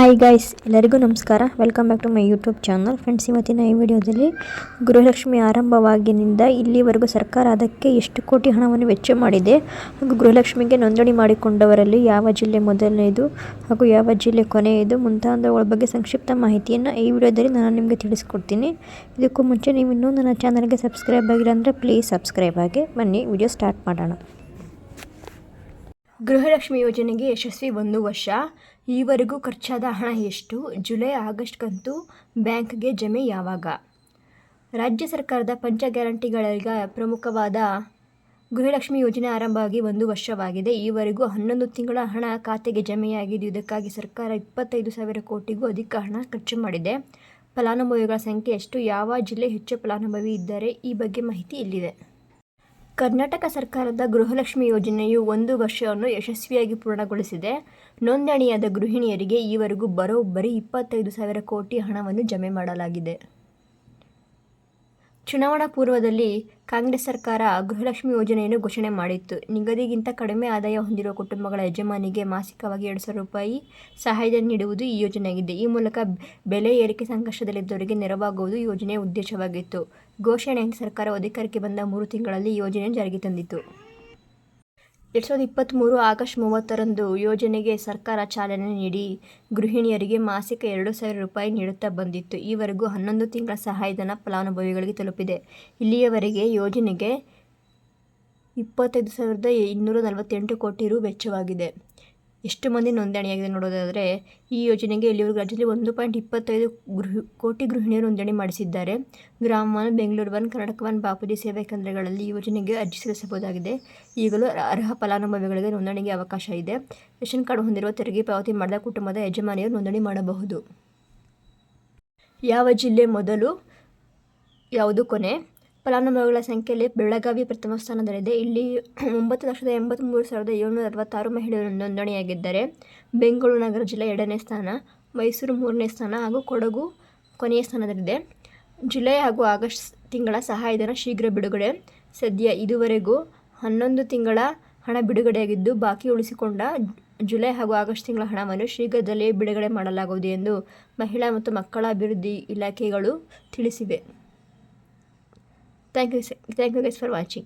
Hi guys, ಎಲ್ಲರಿಗೂ ನಮಸ್ಕಾರ. Welcome back to my YouTube channel. Friends, ಇವತ್ತಿನ ಈ ವಿಡಿಯೋದಲ್ಲಿ ಗೃಹಲಕ್ಷ್ಮಿ ಆರಂಭವಾಗಿನಿಂದ ಇಲ್ಲಿವರೆಗೂ ಸರ್ಕಾರ ಅದಕ್ಕೆ ಎಷ್ಟು ಕೋಟಿ ಹಣವನ್ನು ವೆಚ್ಚ ಮಾಡಿದೆ ಹಾಗೂ ಗೃಹಲಕ್ಷ್ಮಿಗೆ ನೋಂದಣಿ ಮಾಡಿಕೊಂಡವರಲ್ಲಿ ಯಾವ ಜಿಲ್ಲೆ ಮೊದಲನೆಯದು ಹಾಗೂ ಯಾವ ಜಿಲ್ಲೆ ಕೊನೆಯದು ಮುಂತಾದವುಗಳ ಬಗ್ಗೆ ಸಂಕ್ಷಿಪ್ತ ಮಾಹಿತಿಯನ್ನು ಈ ವಿಡಿಯೋದಲ್ಲಿ ನಾನು ನಿಮಗೆ ತಿಳಿಸ್ಕೊಡ್ತೀನಿ. ಇದಕ್ಕೂ ಮುಂಚೆ ನೀವು ಇನ್ನೂ ನನ್ನ ಚಾನಲ್ಗೆ ಸಬ್ಸ್ಕ್ರೈಬ್ ಆಗಿಲ್ಲ ಅಂದರೆ ಪ್ಲೀಸ್ ಸಬ್ಸ್ಕ್ರೈಬ್ ಆಗಿ. ಬನ್ನಿ ವಿಡಿಯೋ ಸ್ಟಾರ್ಟ್ ಮಾಡೋಣ. ಗೃಹಲಕ್ಷ್ಮಿ ಯೋಜನೆಗೆ ಯಶಸ್ವಿ 1 ವರ್ಷ. ಈವರೆಗೂ ಖರ್ಚಾದ ಹಣ ಎಷ್ಟು? ಜುಲೈ ಆಗಸ್ಟ್ ಕಂತು ಬ್ಯಾಂಕ್ಗೆ ಜಮೆ ಯಾವಾಗ? ರಾಜ್ಯ ಸರ್ಕಾರದ ಪಂಚ ಗ್ಯಾರಂಟಿಗಳಿಗ ಪ್ರಮುಖವಾದ ಗೃಹಲಕ್ಷ್ಮಿ ಯೋಜನೆ ಆರಂಭವಾಗಿ 1 ವರ್ಷವಾಗಿದೆ. ಈವರೆಗೂ 11 ತಿಂಗಳ ಹಣ ಖಾತೆಗೆ ಜಮೆಯಾಗಿದ್ದು, ಇದಕ್ಕಾಗಿ ಸರ್ಕಾರ 25,000 ಕೋಟಿಗೂ ಅಧಿಕ ಹಣ ಖರ್ಚು ಮಾಡಿದೆ. ಫಲಾನುಭವಿಗಳ ಸಂಖ್ಯೆ ಎಷ್ಟು? ಯಾವ ಜಿಲ್ಲೆ ಹೆಚ್ಚು ಫಲಾನುಭವಿ ಇದ್ದಾರೆ? ಈ ಬಗ್ಗೆ ಮಾಹಿತಿ ಇಲ್ಲಿದೆ. ಕರ್ನಾಟಕ ಸರ್ಕಾರದ ಗೃಹಲಕ್ಷ್ಮಿ ಯೋಜನೆಯು 1 ವರ್ಷವನ್ನು ಯಶಸ್ವಿಯಾಗಿ ಪೂರ್ಣಗೊಳಿಸಿದೆ. ನೋಂದಣಿಯಾದ ಗೃಹಿಣಿಯರಿಗೆ ಈವರೆಗೂ ಬರೋಬ್ಬರಿ 25,000 ಕೋಟಿ ಹಣವನ್ನು ಜಮೆ ಮಾಡಲಾಗಿದೆ. ಚುನಾವಣಾ ಪೂರ್ವದಲ್ಲಿ ಕಾಂಗ್ರೆಸ್ ಸರ್ಕಾರ ಗೃಹಲಕ್ಷ್ಮಿ ಯೋಜನೆಯನ್ನು ಘೋಷಣೆ ಮಾಡಿತ್ತು. ನಿಗದಿಗಿಂತ ಕಡಿಮೆ ಆದಾಯ ಹೊಂದಿರುವ ಕುಟುಂಬಗಳ ಯಜಮಾನಿಗೆ ಮಾಸಿಕವಾಗಿ 2,000 ರೂಪಾಯಿ ಸಹಾಯಧನ ನೀಡುವುದು ಈ ಯೋಜನೆಯಾಗಿದೆ. ಈ ಮೂಲಕ ಬೆಲೆ ಏರಿಕೆ ಸಂಕಷ್ಟದಲ್ಲಿದ್ದವರಿಗೆ ನೆರವಾಗುವುದು ಯೋಜನೆಯ ಉದ್ದೇಶವಾಗಿತ್ತು. ಘೋಷಣೆಯಿಂದ ಸರ್ಕಾರವು ಅಧಿಕಾರಕ್ಕೆ ಬಂದ 3 ತಿಂಗಳಲ್ಲಿ ಈ ಯೋಜನೆಯನ್ನು ಜಾರಿಗೆ ತಂದಿತು. 2023 ಆಗಸ್ಟ್ 30ರಂದು ಯೋಜನೆಗೆ ಸರ್ಕಾರ ಚಾಲನೆ ನೀಡಿ ಗೃಹಿಣಿಯರಿಗೆ ಮಾಸಿಕ 2,000 ರೂಪಾಯಿ ನೀಡುತ್ತಾ ಬಂದಿತ್ತು. ಈವರೆಗೂ 11 ತಿಂಗಳ ಸಹಾಯಧನ ಫಲಾನುಭವಿಗಳಿಗೆ ತಲುಪಿದೆ. ಇಲ್ಲಿಯವರೆಗೆ ಯೋಜನೆಗೆ 25,248 ಕೋಟಿ ರು ವೆಚ್ಚವಾಗಿದೆ. ಎಷ್ಟು ಮಂದಿ ನೋಂದಣಿಯಾಗಿದೆ ನೋಡೋದಾದರೆ, ಈ ಯೋಜನೆಗೆ ಇಲ್ಲಿವರೆಗೂ ರಾಜ್ಯದಲ್ಲಿ 1.25 ಕೋಟಿ ಗೃಹಿಣಿಯರು ನೋಂದಣಿ ಮಾಡಿಸಿದ್ದಾರೆ. ಗ್ರಾಮ one, Bengaluru one, Karnataka one, Bapuji ಸೇವಾ ಕೇಂದ್ರಗಳಲ್ಲಿ ಈ ಯೋಜನೆಗೆ ಅರ್ಜಿ ಸಲ್ಲಿಸಬಹುದಾಗಿದೆ. ಈಗಲೂ ಅರ್ಹ ಫಲಾನುಭವಿಗಳಿಗೆ ನೋಂದಣಿಗೆ ಅವಕಾಶ ಇದೆ. ರೇಷನ್ ಕಾರ್ಡ್ ಹೊಂದಿರುವ, ತೆರಿಗೆ ಪಾವತಿ ಮಾಡಿದ ಕುಟುಂಬದ ಯಜಮಾನಿಯರು ನೋಂದಣಿ ಮಾಡಬಹುದು. ಯಾವ ಜಿಲ್ಲೆ ಮೊದಲು, ಯಾವುದು ಕೊನೆ? ಫಲಾನುಭವಿಗಳ ಸಂಖ್ಯೆಯಲ್ಲಿ ಬೆಳಗಾವಿ ಪ್ರಥಮ ಸ್ಥಾನದಲ್ಲಿದೆ. ಇಲ್ಲಿ 9,83,766 ಮಹಿಳೆಯರು ನೋಂದಣಿಯಾಗಿದ್ದಾರೆ. ಬೆಂಗಳೂರು ನಗರ ಜಿಲ್ಲೆ 2ನೇ ಸ್ಥಾನ, ಮೈಸೂರು 3ನೇ ಸ್ಥಾನ ಹಾಗೂ ಕೊಡಗು ಕೊನೆಯ ಸ್ಥಾನದಲ್ಲಿದೆ. ಜುಲೈ ಹಾಗೂ ಆಗಸ್ಟ್ ತಿಂಗಳ ಸಹಾಯಧನ ಶೀಘ್ರ ಬಿಡುಗಡೆ. ಸದ್ಯ ಇದುವರೆಗೂ 11 ತಿಂಗಳ ಹಣ ಬಿಡುಗಡೆಯಾಗಿದ್ದು, ಬಾಕಿ ಉಳಿಸಿಕೊಂಡ ಜುಲೈ ಹಾಗೂ ಆಗಸ್ಟ್ ತಿಂಗಳ ಹಣವನ್ನು ಶೀಘ್ರದಲ್ಲೇ ಬಿಡುಗಡೆ ಮಾಡಲಾಗುವುದು ಎಂದು ಮಹಿಳಾ ಮತ್ತು ಮಕ್ಕಳ ಅಭಿವೃದ್ಧಿ ಇಲಾಖೆಗಳು ತಿಳಿಸಿವೆ. Thank you guys for watching.